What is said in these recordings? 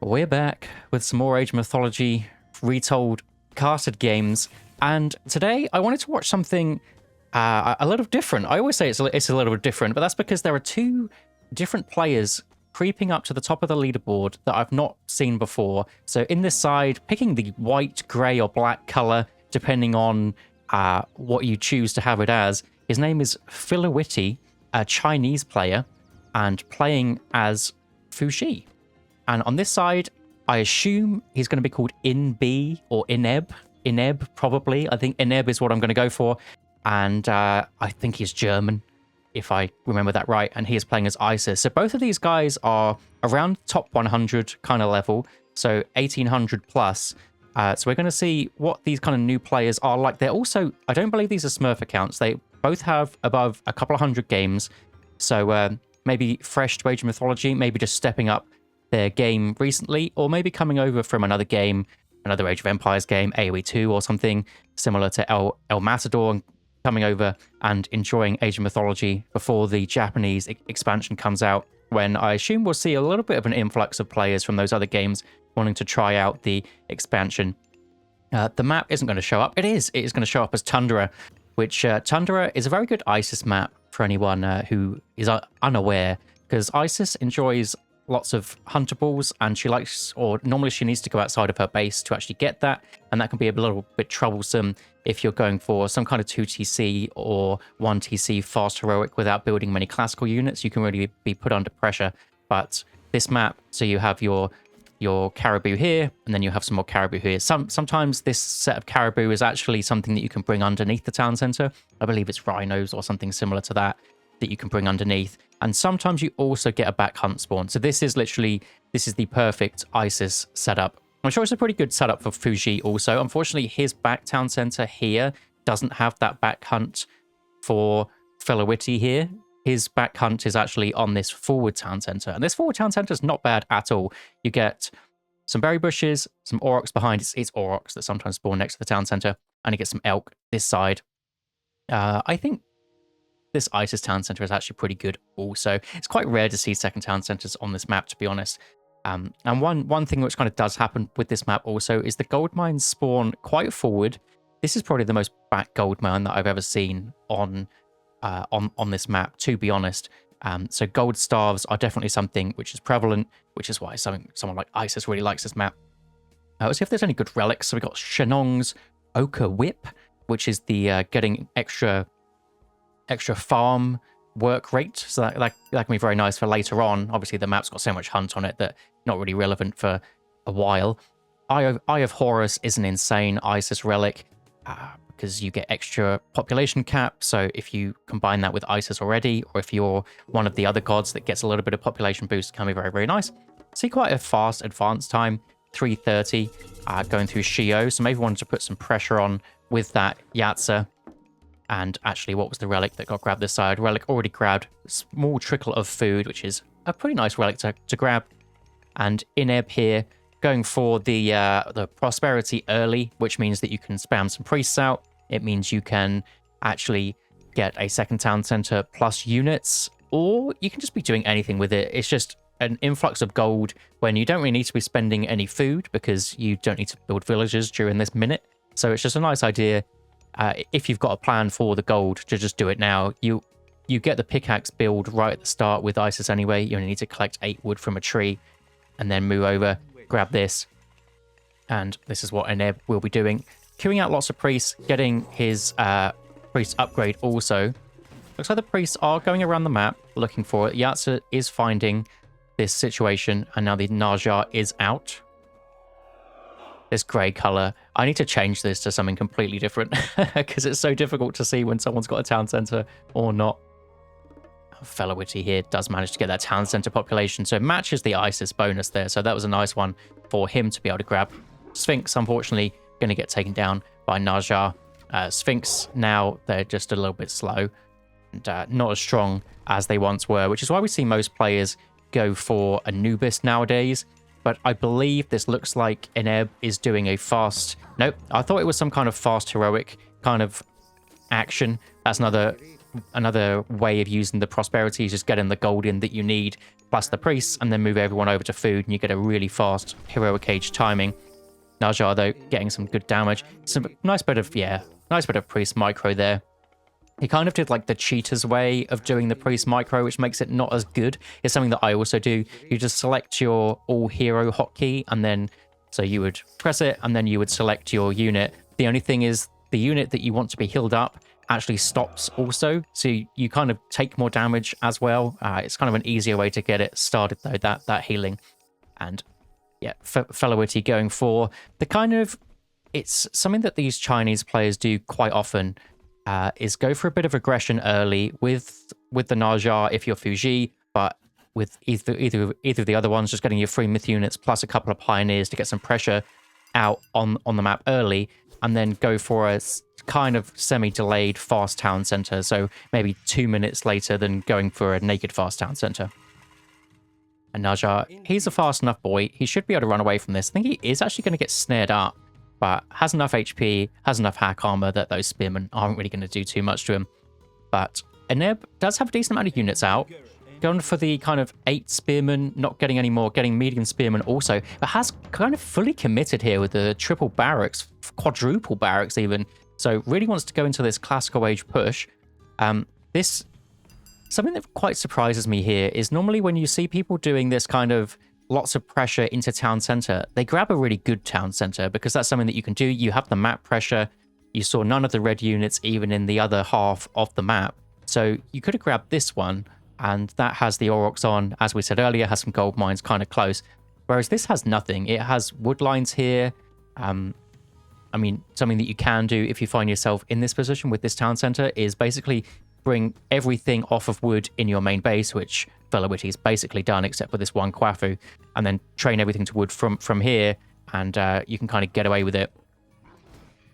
We're back with some more Age of Mythology Retold casted games, and today I wanted to watch something a little different. I always say it's a little bit different, but that's because there are two different players creeping up to the top of the leaderboard that I've not seen before. So in this side, picking the white, grey or black color, depending on what you choose to have it as. His name is Mythology, a Chinese player, and playing as Fuxi. And on this side, I assume he's going to be called Inb or Ineb. Ineb, probably. I think Ineb is what I'm going to go for. And I think he's German, if I remember that right. And he is playing as Isis. So both of these guys are around top 100 kind of level. So 1800 plus. So we're going to see what these kind of new players are like. They're also, I don't believe these are Smurf accounts. They both have above a couple of hundred games. So maybe fresh to Age of Mythology, maybe just stepping up their game recently, or maybe coming over from another game, another Age of Empires game, AoE 2 or something similar to El Matador, and coming over and enjoying Age of Mythology before the Japanese expansion comes out, when I assume we'll see a little bit of an influx of players from those other games wanting to try out the expansion. The map isn't going to show up. It is going to show up as Tundra, which Tundra is a very good Isis map for anyone who is unaware, because Isis enjoys lots of huntables, and she likes, or normally she needs to go outside of her base to actually get that, and that can be a little bit troublesome if you're going for some kind of 2TC or 1TC fast heroic without building many classical units. You can really be put under pressure. But this map, so you have your caribou here, and then you have some more caribou here. Sometimes this set of caribou is actually something that you can bring underneath the town center. I believe it's rhinos or something similar to that you can bring underneath. And sometimes you also get a back hunt spawn. So this is the perfect Isis setup. I'm sure it's a pretty good setup for Fuxi also. Unfortunately, his back town center here doesn't have that back hunt for Mythology here. His back hunt is actually on this forward town center. And this forward town center is not bad at all. You get some berry bushes, some aurochs behind. It's aurochs that sometimes spawn next to the town center. And you get some elk this side. I think this Isis town center is actually pretty good also. It's quite rare to see second town centers on this map, to be honest. And one thing which kind of does happen with this map also is the gold mines spawn quite forward. This is probably the most back gold mine that I've ever seen on this map, to be honest. So gold starves are definitely something which is prevalent, which is why someone like Isis really likes this map. Let's see if there's any good relics. So we've got Shenong's Ochre Whip, which is the getting extra farm work rate, so that can be very nice for later on. Obviously the map's got so much hunt on it that not really relevant for a while. Eye of Horus is an insane Isis relic because you get extra population cap. So if you combine that with Isis already, or if you're one of the other gods that gets a little bit of population boost, it can be very, very nice. See quite a fast advance time, 330 going through Shio, so maybe wanted to put some pressure on with that Yatza. And actually, what was the relic that got grabbed this side? Relic already grabbed. Small trickle of food, which is a pretty nice relic to grab. And Ineb here, going for the prosperity early, which means that you can spam some priests out. It means you can actually get a second town center plus units, or you can just be doing anything with it. It's just an influx of gold when you don't really need to be spending any food because you don't need to build villages during this minute. So it's just a nice idea. If you've got a plan for the gold, to just do it now. You get the pickaxe build right at the start with Isis anyway. You only need to collect 8 wood from a tree and then move over, grab this. And this is what Ineb will be doing. Queuing out lots of priests, getting his priest upgrade also. Looks like the priests are going around the map looking for it. Yatza is finding this situation, and now the Naja is out. This grey colour. I need to change this to something completely different because it's so difficult to see when someone's got a town centre or not. Mythology here does manage to get that town centre population, so it matches the Isis bonus there. So that was a nice one for him to be able to grab. Sphinx, unfortunately, going to get taken down by Naja. Sphinx, now they're just a little bit slow and not as strong as they once were, which is why we see most players go for Anubis nowadays. But I believe this looks like Ineb is doing a fast... Nope, I thought it was some kind of fast heroic kind of action. That's another another way of using the prosperity is just getting the gold in that you need, plus the priests, and then move everyone over to food, and you get a really fast heroic age timing. Najar, though, getting some good damage. Some nice bit of priest micro there. He kind of did like the cheater's way of doing the priest micro, which makes it not as good. It's something that I also do. You just select your all hero hotkey, and then so you would press it, and then you would select your unit. The only thing is the unit that you want to be healed up actually stops also, so you kind of take more damage as well. It's kind of an easier way to get it started though, that healing. And yeah, Fellowity going for the kind of, it's something that these Chinese players do quite often, is go for a bit of aggression early with the Najar if you're Fuji, but with either of the other ones, just getting your free myth units plus a couple of pioneers to get some pressure out on the map early, and then go for a kind of semi-delayed fast town center, so maybe 2 minutes later than going for a naked fast town center. And Najar, he's a fast enough boy. He should be able to run away from this. I think he is actually going to get snared up, but has enough HP, has enough hack armor that those spearmen aren't really going to do too much to him. But Eneb does have a decent amount of units out. Going for the kind of 8 spearmen, not getting any more, getting medium spearmen also, but has kind of fully committed here with the triple barracks, quadruple barracks even. So really wants to go into this classical age push. Something that quite surprises me here is normally when you see people doing this kind of lots of pressure into town center, they grab a really good town center because that's something that you can do. You have the map pressure. You saw none of the red units even in the other half of the map. So you could have grabbed this one, and that has the Aurochs on, as we said earlier, has some gold mines kind of close. Whereas this has nothing. It has wood lines here. I mean, something that you can do if you find yourself in this position with this town center is basically bring everything off of wood in your main base, which Velowity is basically done except for this one Kwafu, and then train everything to wood from here, and you can kind of get away with it.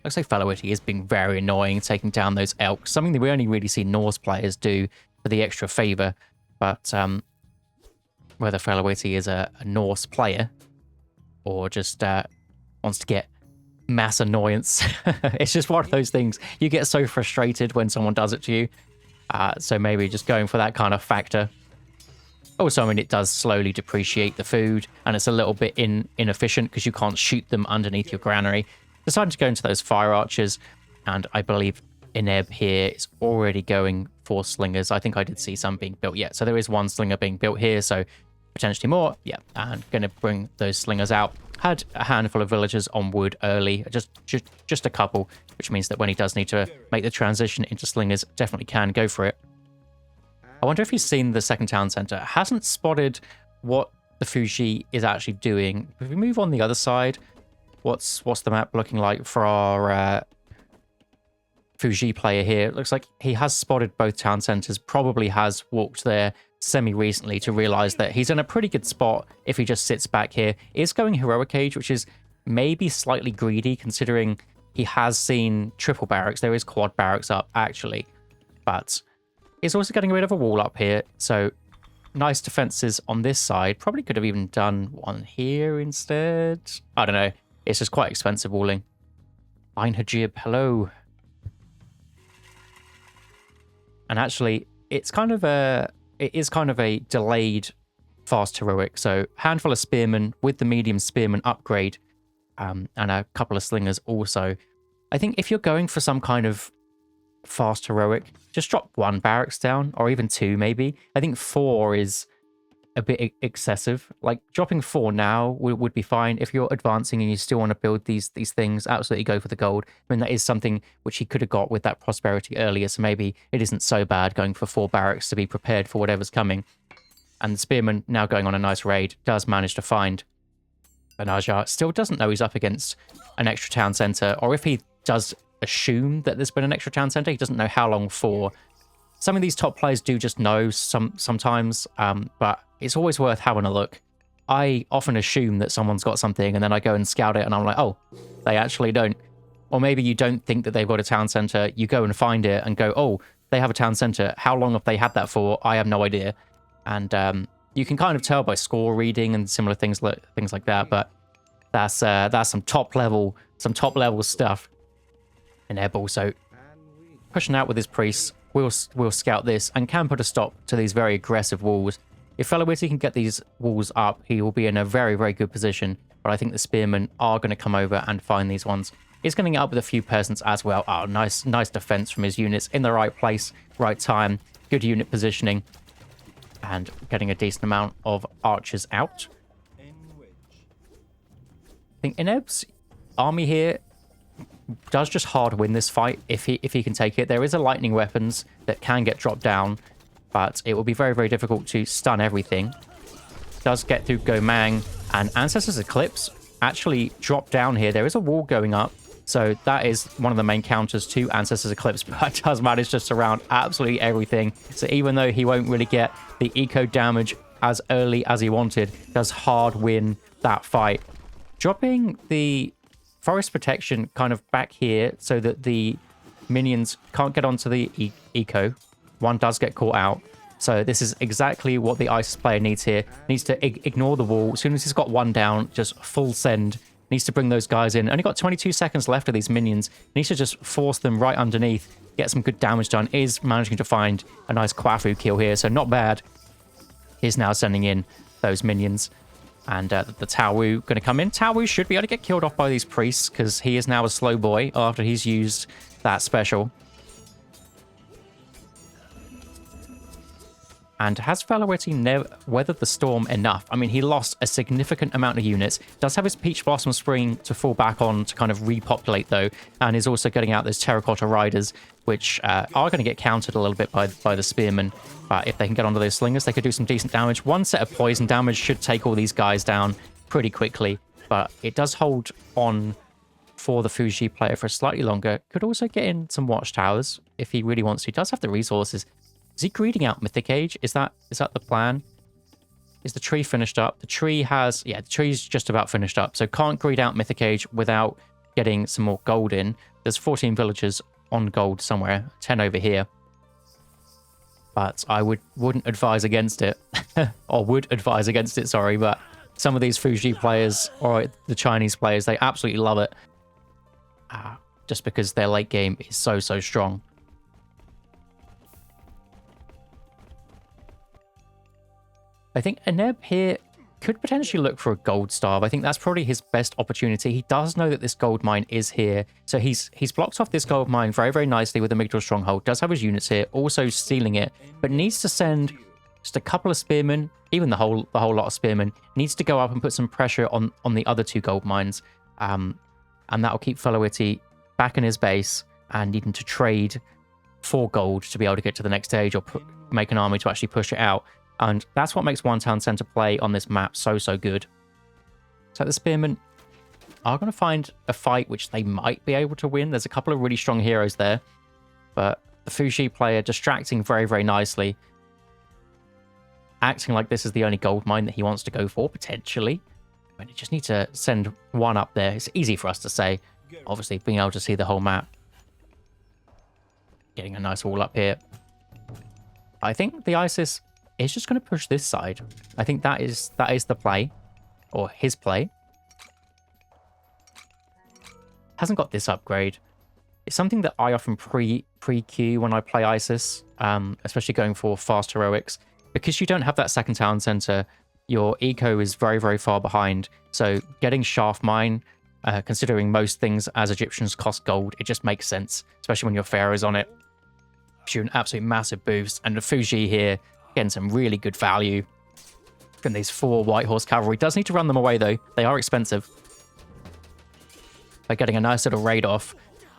Looks like Velowity is being very annoying, taking down those elks, something that we only really see Norse players do for the extra favor, but whether Velowity is a Norse player or just wants to get mass annoyance, it's just one of those things. You get so frustrated when someone does it to you. So maybe just going for that kind of factor. Also, I mean, it does slowly depreciate the food, and it's a little bit inefficient because you can't shoot them underneath your granary. Deciding to go into those fire archers, and I believe Eneb here is already going for slingers. I think I did see some being built yet. So there is one slinger being built here, so potentially more. Yeah, and going to bring those slingers out. Had a handful of villagers on wood early, just a couple, which means that when he does need to make the transition into slingers, definitely can go for it. I wonder if he's seen the second town center. Hasn't spotted what the Fuji is actually doing. If we move on the other side, what's the map looking like for our Fuji player here? It looks like he has spotted both town centers, probably has walked there semi-recently to realize that he's in a pretty good spot if he just sits back here. Is going heroic age, which is maybe slightly greedy considering he has seen triple barracks. There is quad barracks up actually, but he's also getting rid of a wall up here, so nice defenses on this side. Probably could have even done one here instead. I don't know, it's just quite expensive walling. Einhajib, hello. And actually it is kind of a delayed fast heroic. So handful of spearmen with the medium spearman upgrade, and a couple of slingers also. I think if you're going for some kind of fast heroic, just drop 1 barracks down, or even 2 maybe. I think 4 is a bit excessive. Like dropping 4 now would be fine. If you're advancing and you still want to build these things, absolutely go for the gold. I mean, that is something which he could have got with that prosperity earlier, so maybe it isn't so bad going for 4 barracks to be prepared for whatever's coming. And the spearman, now going on a nice raid, does manage to find Banajar. Still doesn't know he's up against an extra town center, or if he does assume that there's been an extra town center, he doesn't know how long for. Some of these top players do just know sometimes, but it's always worth having a look. I often assume that someone's got something, and then I go and scout it, and I'm like, oh, they actually don't. Or maybe you don't think that they've got a town center, you go and find it and go, oh, they have a town center. How long have they had that for? I have no idea. And you can kind of tell by score reading and similar things like that, but that's some top level stuff. And Eb also pushing out with his priests, will scout this and can put a stop to these very aggressive walls. If Felowitty can get these walls up, he will be in a very, very good position. But I think the spearmen are going to come over and find these ones. He's going to get up with a few peasants as well. Oh, nice defense from his units. In the right place, right time. Good unit positioning. And getting a decent amount of archers out. I think Ineb's army here does just hard win this fight if he can take it. There is a lightning weapons that can get dropped down, but it will be very, very difficult to stun everything. Does get through Gomang, and Ancestors Eclipse actually drop down here. There is a wall going up, so that is one of the main counters to Ancestors Eclipse, but does manage to surround absolutely everything. So even though he won't really get the eco damage as early as he wanted, does hard win that fight. Dropping the forest protection kind of back here so that the minions can't get onto the eco. One does get caught out. So this is exactly what the ISIS player needs here. Needs to ignore the wall. As soon as he's got one down, just full send. Needs to bring those guys in. Only got 22 seconds left of these minions. Needs to just force them right underneath. Get some good damage done. Is managing to find a nice Kwafu kill here. So not bad. Is now sending in those minions. And the Tao Wu going to come in. Tao Wu should be able to get killed off by these priests because he is now a slow boy after he's used that special. And has Felowitty weathered the storm enough? I mean, he lost a significant amount of units. Does have his Peach Blossom Spring to fall back on to kind of repopulate, though. And is also getting out those Terracotta Riders, which are going to get countered a little bit by the Spearmen. But if they can get onto those Slingers, they could do some decent damage. One set of poison damage should take all these guys down pretty quickly. But it does hold on for the Fuji player for slightly longer. Could also get in some Watchtowers if he really wants to. He does have the resources. Is he greeding out Mythic Age? Is that the plan? Is the tree finished up? The tree has... Yeah, the tree's just about finished up. So can't greed out Mythic Age without getting some more gold in. There's 14 villagers on gold somewhere. 10 over here. But I wouldn't advise against it. Or would advise against it, sorry. But some of these Fuji players, or the Chinese players, they absolutely love it. Just because their late game is so strong. I think Ineb here could potentially look for a gold starve. I think that's probably his best opportunity. He does know that this gold mine is here. So he's blocked off this gold mine very, very nicely with the Migdal Stronghold. Does have his units here, also stealing it, but needs to send just a couple of spearmen, even the whole lot of spearmen, needs to go up and put some pressure on the other two gold mines. And that'll keep Felowitty back in his base and needing to trade for gold to be able to get to the next stage or make an army to actually push it out. And that's what makes One Town Center play on this map so good. So the Spearmen are going to find a fight which they might be able to win. There's a couple of really strong heroes there. But the Fuji player distracting very, very nicely. Acting like this is the only gold mine that he wants to go for, potentially. I mean, you just need to send one up there. It's easy for us to say. Obviously, being able to see the whole map. Getting a nice wall up here. I think the ISIS... is just going to push this side. I think that is the play, or his play. Hasn't got this upgrade. It's something that I often pre-queue when I play ISIS, especially going for fast heroics. Because you don't have that second town center, your eco is very, very far behind. So getting Shaft Mine, considering most things as Egyptians cost gold, it just makes sense, especially when your pharaoh's on it. Shoot an absolute massive boost, and the Fuji here getting some really good value from these 4 White Horse Cavalry. Does need to run them away, though. They are expensive. By getting a nice little raid off.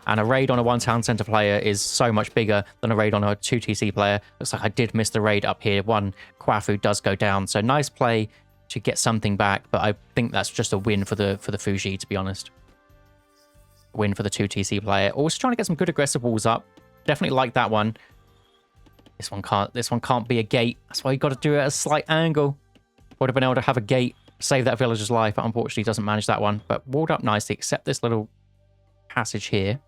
And a raid on a 1 town center player is so much bigger than a raid on a 2 TC player. Looks like I did miss the raid up here. 1 Kwafu does go down. So nice play to get something back. But I think that's just a win for the Fuji, to be honest. Win for the 2 TC player. Also trying to get some good aggressive walls up. Definitely like that one. This one can't be a gate. That's why you got to do it at a slight angle. Would have been able to have a gate, save that villager's life, but unfortunately doesn't manage that one. But walled up nicely, except this little passage here.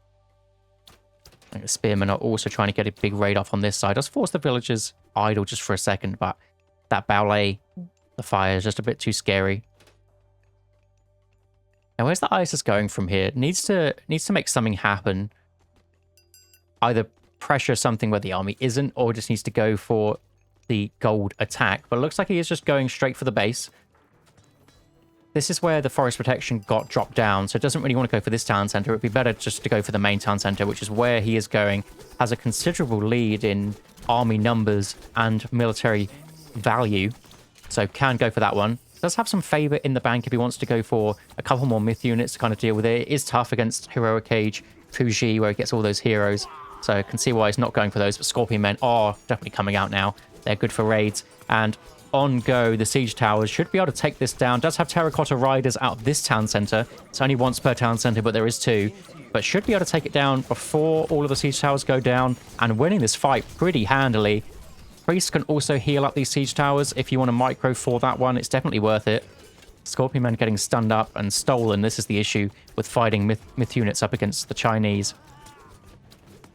I think the spearmen are also trying to get a big raid off on this side. Does force the villagers idle just for a second, but that ballet, the fire, is just a bit too scary. Now, where's the ISIS going from here? Needs to make something happen. Either pressure something where the army isn't, or just needs to go for the gold attack. But it looks like he is just going straight for the base. This is where the forest protection got dropped down, so it doesn't really want to go for this town center. It'd be better just to go for the main town center, which is where he is going. Has a considerable lead in army numbers and military value, so can go for that one. Does have some favor in the bank if he wants to go for a couple more myth units to kind of deal with it. It is tough against Heroic Age, Fuji, where he gets all those heroes, so I can see why he's not going for those, but Scorpion Men are definitely coming out now. They're good for raids, and on go, the siege towers should be able to take this down. Does have terracotta riders out of this town center. It's only once per town center, but there is 2. But should be able to take it down before all of the siege towers go down, and winning this fight pretty handily. Priests can also heal up these siege towers. If you want a micro for that one, it's definitely worth it. Scorpion Men getting stunned up and stolen. This is the issue with fighting myth units up against the Chinese.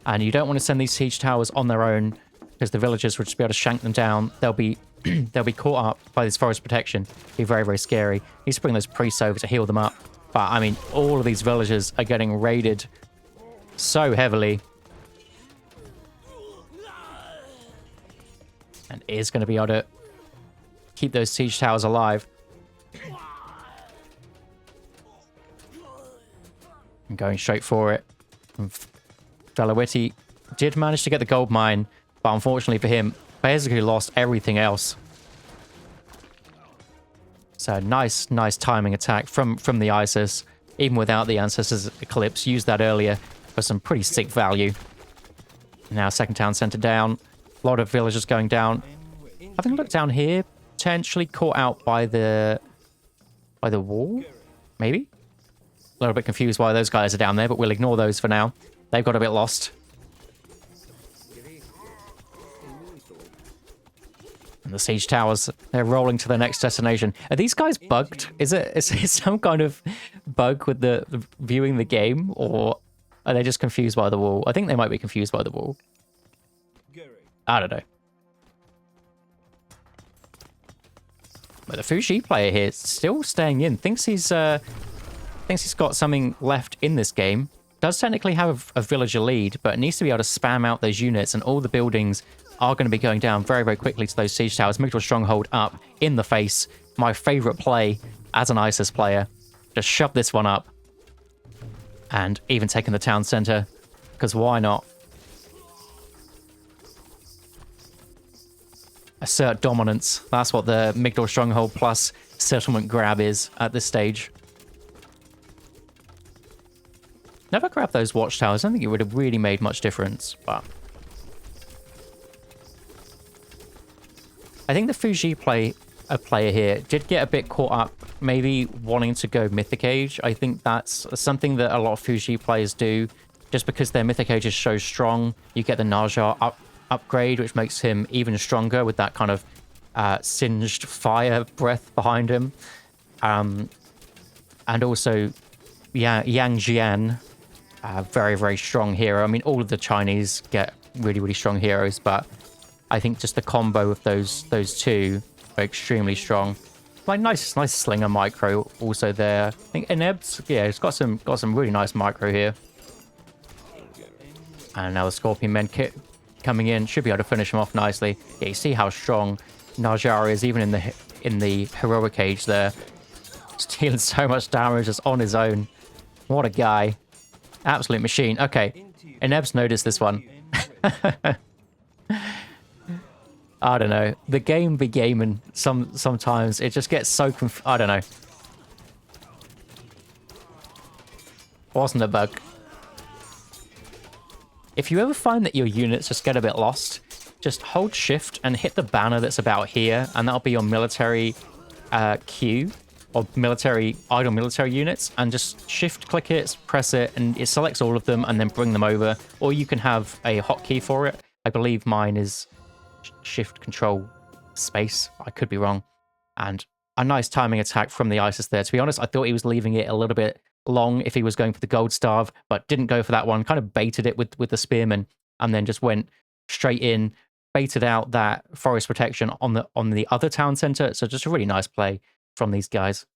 And you don't want to send these siege towers on their own, because the villagers will just be able to shank them down. They'll be they'll be caught up by this forest protection. Be very, very scary. Needs to bring those priests over to heal them up. But, I mean, all of these villagers are getting raided so heavily. And is going to be able to keep those siege towers alive. And going straight for it. Velowitty did manage to get the gold mine, but unfortunately for him, basically lost everything else. So nice timing attack from the Isis, even without the Ancestors Eclipse. Used that earlier for some pretty sick value. Now second town center down. A lot of villagers going down. Having a look down here, potentially caught out by the wall, maybe? A little bit confused why those guys are down there, but we'll ignore those for now. They've got a bit lost. And the siege towers, they're rolling to their next destination. Are these guys bugged? Is it some kind of bug with the viewing the game, or are they just confused by the wall? I think they might be confused by the wall. I don't know. But the Fuji player here is still staying in. Thinks he's got something left in this game. Does technically have a villager lead, but needs to be able to spam out those units, and all the buildings are going to be going down very, very quickly to those siege towers. Migdal Stronghold up in the face. My favorite play as an ISIS player. Just shove this one up. And even taking the town center, because why not? Assert dominance. That's what the Migdal Stronghold plus settlement grab is at this stage. Never grabbed those watchtowers. I don't think it would have really made much difference, but I think the Fuji player here did get a bit caught up, maybe wanting to go Mythic Age. I think that's something that a lot of Fuji players do. Just because their Mythic Age is so strong, you get the Naja upgrade, which makes him even stronger with that kind of singed fire breath behind him. And also, Yang Jian, very, very strong hero. I mean, all of the Chinese get really, really strong heroes, but I think just the combo of those 2 are extremely strong. Like nice slinger micro also there. I think Eneb's, yeah, it's got some really nice micro here. And now the Scorpion Men kit coming in should be able to finish him off nicely. Yeah, you see how strong Najjar is even in the heroic age there. Just dealing so much damage just on his own. What a guy. Absolute machine. Okay, Eneb's noticed this one. I don't know. The game be gaming. Sometimes it just gets so I don't know. Wasn't a bug. If you ever find that your units just get a bit lost, just hold shift and hit the banner that's about here, and that'll be your military queue or idle military units, and just shift click it, press it, and it selects all of them and then bring them over. Or you can have a hotkey for it. I believe mine is shift control space. I could be wrong. And a nice timing attack from the Isis there. To be honest, I thought he was leaving it a little bit long if he was going for the gold starve, but didn't go for that one. Kind of baited it with the spearman, and then just went straight in, baited out that forest protection on the other town center. So just a really nice play from these guys.